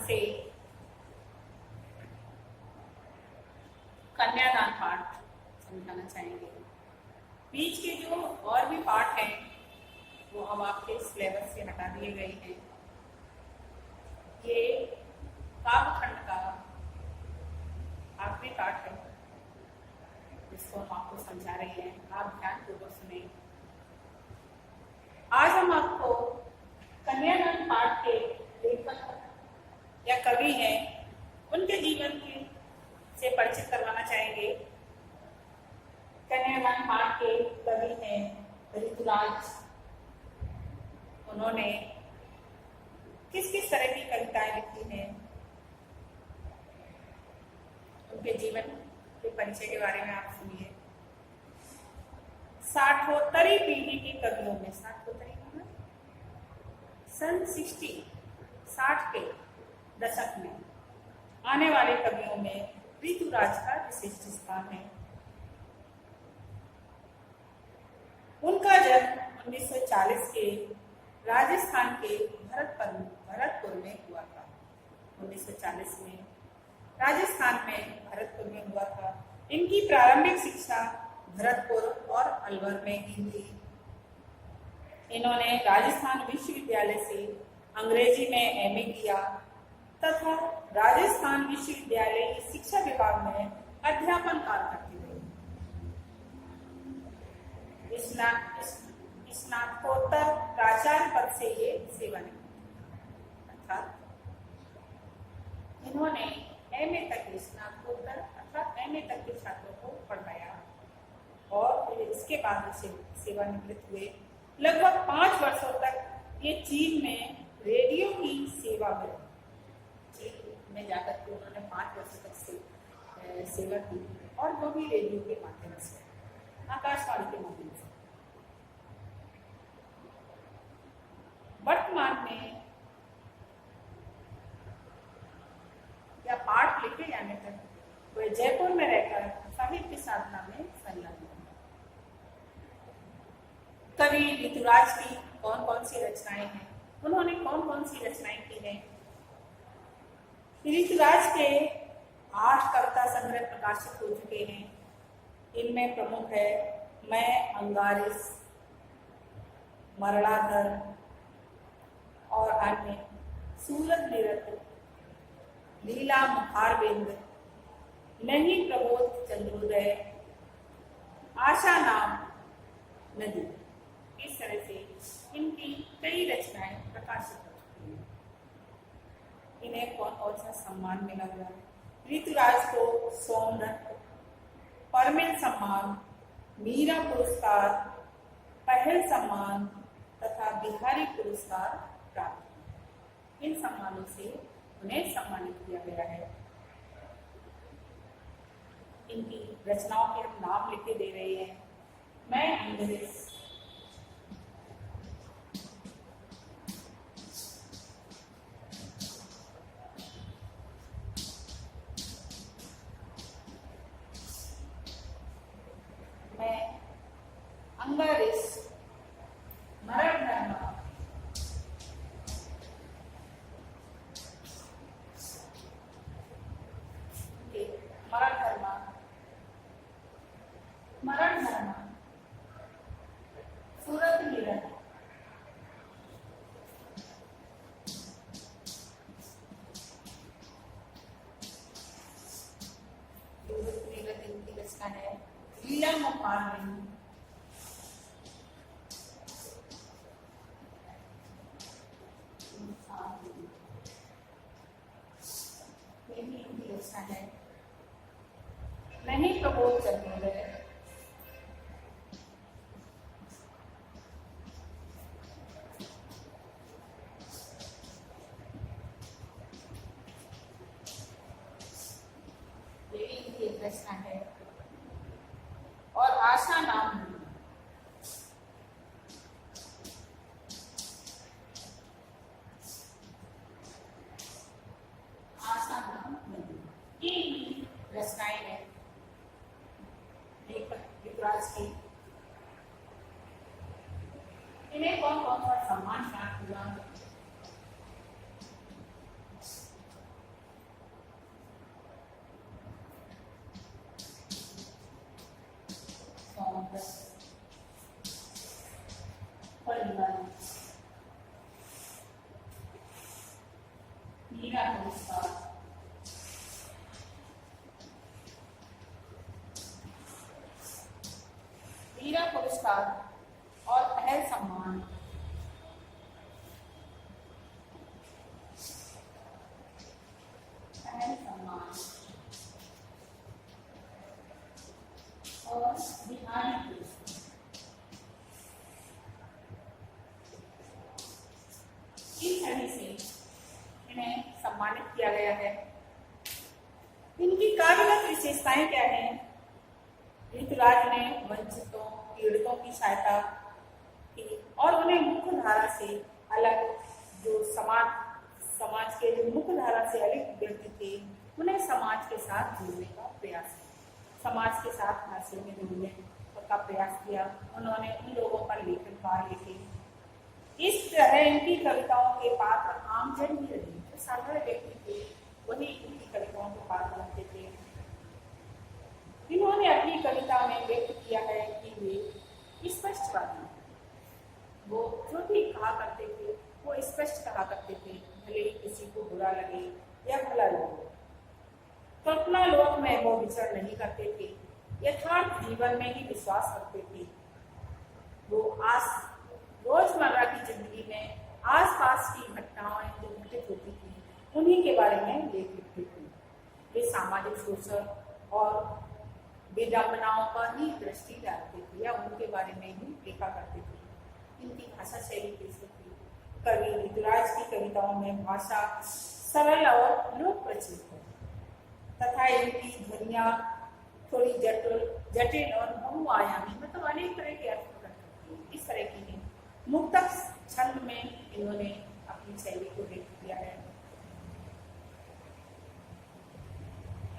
से कन्यादान पाठ समझाना चाहेंगे। बीच के जो और भी पाठ हैं वो अब आपके सिलेबस से हटा दिए गए हैं। ये काव्यखंड का आखिरी पाठ है जिसको हम आपको समझा रहे हैं। आप ध्यानपूर्वक सुने। आज हम आपको कन्यादान पाठ के लेखक या कवि हैं उनके जीवन के से परिचित करवाना चाहेंगे। कन्यादान पाठ के कवि हैं ऋतुराज। उन्होंने किस किस तरह की कविताएं लिखी हैं, उनके जीवन के परिचय के बारे में आप सुनिए। साठोत्तरी पीढ़ी के कवियों में, साठोत्तरी सन 60 के दशक में आने वाले कवियों में ऋतुराज का विशिष्ट स्थान है। उनका जन्म 1940 के राजस्थान के भरतपुर में हुआ था। 1940 में राजस्थान में भरतपुर में हुआ था। इनकी प्रारंभिक शिक्षा भरतपुर और अलवर में की थी। इन्होंने राजस्थान विश्वविद्यालय से अंग्रेजी में एमए किया तथा राजस्थान विश्वविद्यालय की शिक्षा विभाग में अध्यापन कार्य करती रही। स्नातकोत्तर प्राचार्य पद से ये सेवानिवृत्त अर्थात इन्होंने एमए तक के स्नातकोत्तर अर्थात एमए तक के छात्रों को पढ़ाया और फिर इसके बाद से सेवानिवृत्त हुए। लगभग 5 वर्षों तक ये चीन में रेडियो की सेवा में चीन में जाकर के उन्होंने 5 वर्षों तक सेवा की और वो भी रेडियो के माध्यम से, आकाशवाणी के माध्यम से। वर्तमान में या पाठ लिखे जाने तक वे जयपुर में रहकर साहित्य साधना में संलग्न है। कवि ऋतुराज की कौन कौन सी रचनाएं हैं, उन्होंने कौन कौन सी रचनाएं की हैं? ऋतुराज के 8 कविता संग्रह प्रकाशित हो चुके हैं। इनमें प्रमुख है मैं अंगारिस, मरणाधर और अन्य, सूरज निरत, लीला मुखारबिंद, नहीं प्रबोध चंद्रोदय, आशा नाम नदी। इस तरह से इनकी कई रचनाएं प्रकाशित हो चुकी हैं। इन्हें कौन कौन सा सम्मान मिला हुआ है? ऋतुराज को सोमदत्त, परमिल सम्मान, मीरा पुरस्कार, पहल सम्मान तथा बिहारी पुरस्कार प्राप्त। इन सम्मानों से उन्हें सम्मानित किया गया है। इनकी रचनाओं के हम नाम लिखे दे रहे हैं। मैं अंग्रेज, मैं अंगारिस, मरणधर्मा, मरणधर्मा, सूरत निरत, इनकी रचना है। लीला मुखारबिंद, इनकी रचना है। नहीं प्रबोध चंद्रोदय, रचना है। और आशा नाम, आशा नाम नदी, ये रचनाएं हैं लेखक ऋतुराज की। इन्हें कौन कौन सा सम्मान प्राप्त हुआ? सौंद, परिमल, मीरा पुरस्कार, मीरा पुरस्कार और पहल सम्मान, पहल सम्मान और बिहारी पुरस्कार। इस तरह से इन्हें सम्मानित किया गया है। इनकी कार्यगत विशेषताएं क्या हैं? ऋतुराज ने वंचितों, पीड़ितों की सहायता की और उन्हें मुख्य धारा से अलग, जो समाज के जो मुख्य धारा से अलग व्यक्ति थे, उन्हें समाज के साथ जोड़ने का प्रयास किया, समाज के साथ हास्य में जोड़ने का प्रयास किया। उन्होंने उन लोगों पर लेखन कार्य लिखे। इस तरह इनकी कविताओं के पात्र आमजन ही रहे, जो साधारण व्यक्ति थे वही इनकी कविताओं के पात्र बनते थे। इन्होंने अपनी कविता में व्यक्त किया है कि वे स्पष्टवादी, वो जो भी कहा करते थे वो स्पष्ट कहा करते थे, भले ही किसी को बुरा लगे या भला लगे। कल्पना लोक में वो विचरण नहीं करते थे, यथार्थ जीवन में ही विश्वास रखते थे। वो रोजमर्रा की जिंदगी में आसपास की घटनाएं जो घटित होती थी उन्हीं के बारे में लेख लिखते थे। वे सामाजिक शोषण और विडंबनाओं पर ही दृष्टि डालते थे या उनके बारे में ही लिखा करते थे। इनकी भाषा शैली कैसी थी? कवि ऋतुराज की कविताओं में भाषा सरल और लोक प्रचलित है तथा इनकी ध्वनियाँ थोड़ी जटिल और बहुआयामी, मतलब अनेक तरह के अर्थ प्रकट करती है। इस तरह की है। मुक्तक छंद में इन्होंने अपनी शैली को व्यक्त किया है।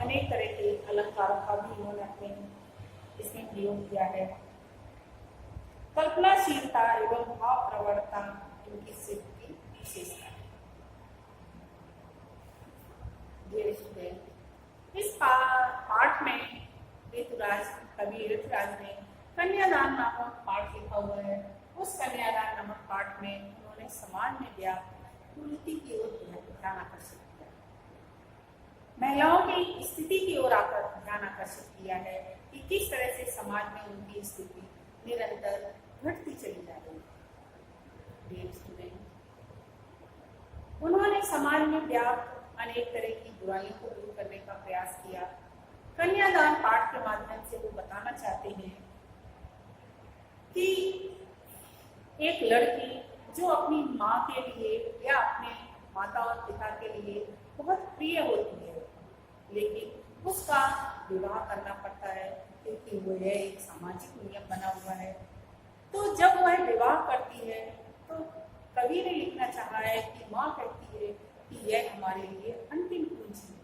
अनेक तरह के अलंकारों का भी इन्होंने अपने इसमें प्रयोग किया है। कल्पनाशीलता एवं भाव प्रवणता इनकी सिद्ध की विशेषता है। इस पाठ में कवि ऋतुराज ने कन्यादान नामक पाठ लिखा हुआ है। उस कन्यादान नामक पाठ में उन्होंने समाज में व्याप्त कुरीति की ओर ध्यान आकर्षित किया, महिलाओं की स्थिति की ओर ध्यान आकर्षित किया है कि किस तरह से समाज में उनकी स्थिति निरंतर घटती चली जा रही है। उन्होंने समाज में व्याप्त अनेक तरह की बुराइयों को दूर करने का प्रयास किया। कन्यादान पाठ के माध्यम से वो बताना चाहते हैं कि एक लड़की जो अपनी माँ के लिए या अपने माता और पिता के लिए बहुत प्रिय होती है, लेकिन उसका विवाह करना पड़ता है क्योंकि वह एक सामाजिक नियम बना हुआ है। तो जब वह विवाह करती है तो कवि ने लिखना चाहा है कि माँ कहती है कि यह हमारे लिए अंतिम पूंजी है,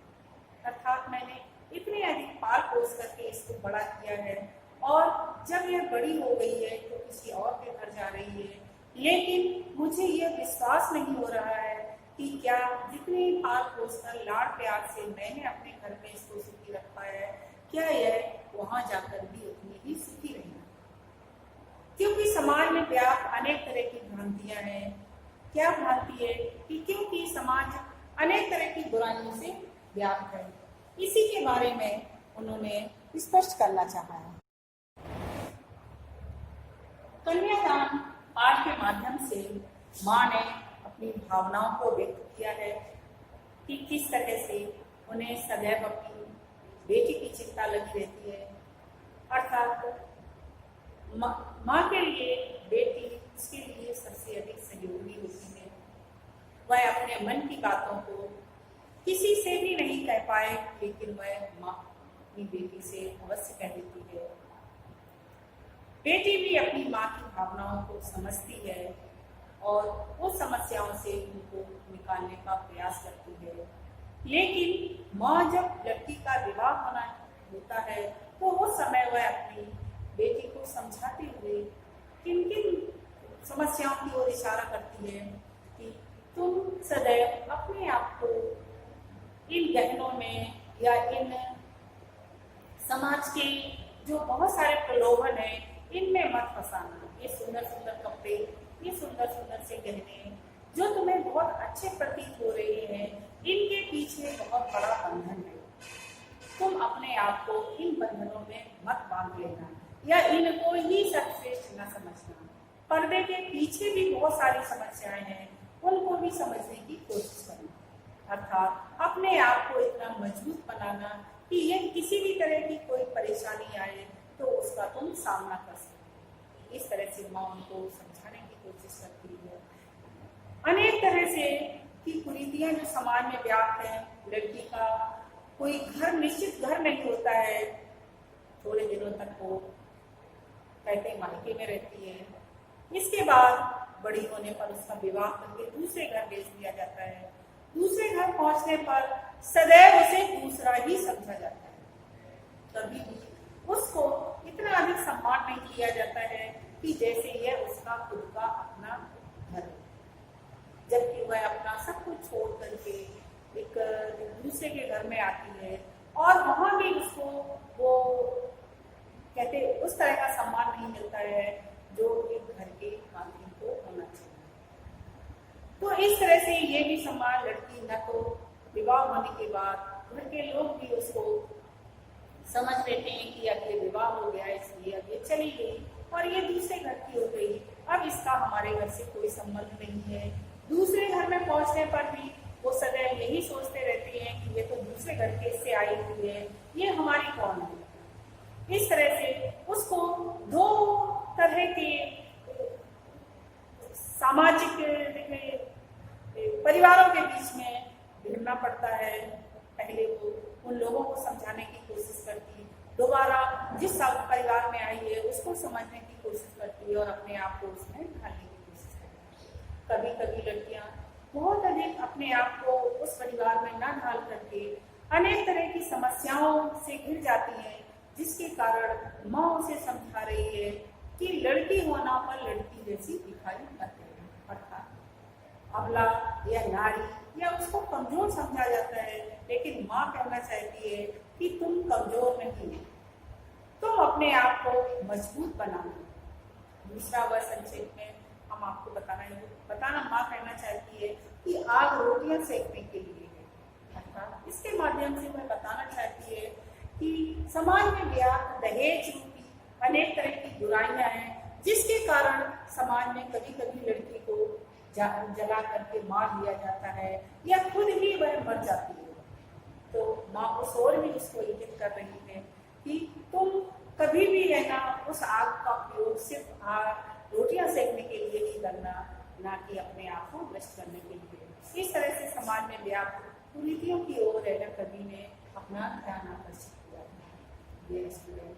अर्थात मैंने इतने अधिक पाल पोस करके इसको बड़ा किया है और जब यह बड़ी हो गई है तो किसी और के घर जा रही है, लेकिन मुझे यह विश्वास नहीं हो रहा है कि क्या जितने पाल पोस कर लाड़ प्यार से मैंने अपने घर में इसको सुखी रखा है, क्या यह वहां जाकर भी उतनी ही सुखी रहेगी। क्योंकि समाज में व्याप्त अनेक तरह की भ्रांतियां हैं। क्या भ्रांति है? कि क्योंकि समाज अनेक तरह की बुराइयों से व्याप्त है, इसी के बारे में उन्होंने स्पष्ट करना चाहा है। कन्यादान पाठ के माध्यम से माँ ने अपनी भावनाओं को व्यक्त किया है कि किस तरह से उन्हें सदैव अपनी बेटी की चिंता लगी रहती है, अर्थात माँ के लिए बेटी उसके लिए सबसे अधिक सहयोगी होती है। वह अपने मन की बातों को किसी से भी नहीं कह पाए, लेकिन वह माँ अपनी बेटी से अवश्य कह देती है। बेटी भी अपनी माँ की भावनाओं को समझती है और वो समस्याओं से उनको निकालने का प्रयास करती है। लेकिन माँ जब लड़की का विवाह होता है तो उस समय वह अपनी बेटी को समझाते हुए किन किन समस्याओं की ओर इशारा करती है कि तुम सदैव अपने आप को इन गहनों में या इन समाज के जो बहुत सारे प्रलोभन है, इनमें मत फंसाना। ये सुंदर सुंदर कपड़े, ये सुंदर सुंदर से गहने जो तुम्हें बहुत अच्छे प्रतीत हो रहे हैं, इनके पीछे बहुत बड़ा बंधन है। तुम अपने आप को इन बंधनों में मत बांध लेना या इनको ही सर्वश्रेष्ठ न समझना। पर्दे के पीछे भी बहुत सारी समस्याएं हैं, उनको भी समझने की कोशिश करना। अर्थात अपने आप को इतना मजबूत बनाना कि ये किसी भी तरह की कोई परेशानी आए तो उसका तुम सामना कर सको। इस तरह से माँ उनको समझाने की कोशिश करती है। अनेक तरह से की कुरीतियां जो समाज में व्याप्त है। लड़की का कोई घर, निश्चित घर नहीं होता है, थोड़े दिनों तक वो कहते मायके में रहती है। इसके बाद बड़ी होने पर उसका विवाह करके दूसरे घर भेज दिया जाता है। दूसरे घर पहुंचने पर सदैव उसे दूसरा ही समझा जाता है। कभी भी उसको इतना अधिक सम्मान नहीं किया जाता है कि जैसे यह उसका खुद का अपना घर है, जबकि वह अपना सब कुछ छोड़ करके एक दूसरे के घर में आती है और वहां भी उसको वो कहते उस तरह का सम्मान नहीं मिलता है जो एक घर के नागरिक को होना चाहिए। तो इस तरह से ये भी सम्मान लड़की न तो विवाह होने के बाद घर के लोग भी उसको समझ लेते हैं कि अब ये विवाह हो गया, इसलिए अब ये चली गई और ये दूसरे घर की हो गई, अब इसका हमारे घर से कोई संबंध नहीं है। दूसरे घर में पहुंचने पर भी वो सदैव यही सोचते रहते हैं कि ये तो दूसरे घर के से आई हुई है, ये हमारी कौन है। इस तरह से उसको दो तरह के सामाजिक परिवारों के बीच में भिड़ना पड़ता है। पहले वो उन लोगों को समझाने की कोशिश करती, दोबारा जिस परिवार में आई है उसको समझने की कोशिश करती है और अपने आप को उसमें ढालने की कोशिश करती है। कभी कभी लड़कियां बहुत अधिक अपने आप को उस परिवार में न ढाल करके अनेक तरह की समस्याओं से घिर जाती हैं, जिसके कारण माँ उसे समझा रही है कि लड़की होना पर लड़की जैसी दिखाई मत देना। अर्थात अबला या नारी या उसको कमजोर समझा जाता है, लेकिन माँ कहना चाहती है कि तुम कमजोर नहीं है, तुम अपने आप को मजबूत बनाना। दूसरा वह संक्षेप में हम आपको बताना माँ कहना चाहती है कि आग रोटियां सेकने के लिए है। अर्थात इसके माध्यम से वह बताना चाहती है कि समाज में व्याप्त दहेज रूपी अनेक तरह की बुराइयां हैं, जिसके कारण समाज में कभी कभी लड़की को जला करके मार दिया जाता है या खुद ही वह मर जाती है। तो माँ उस ओर भी उसको इंगित कर रही है कि तुम कभी भी रहना उस आग का उपयोग सिर्फ रोटियां सेकने के लिए ही करना, ना कि अपने आप को नष्ट करने के लिए। इस तरह से समाज में व्याप्त कुरीतियों की ओर रहना कवि ने अपना ध्यान आकर्षित किया। ये स्टूडेंट,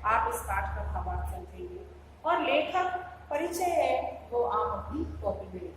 आप इस पाठ का भावार्थ समझेंगे और लेखक परिचय है वो आप अपनी कॉपी में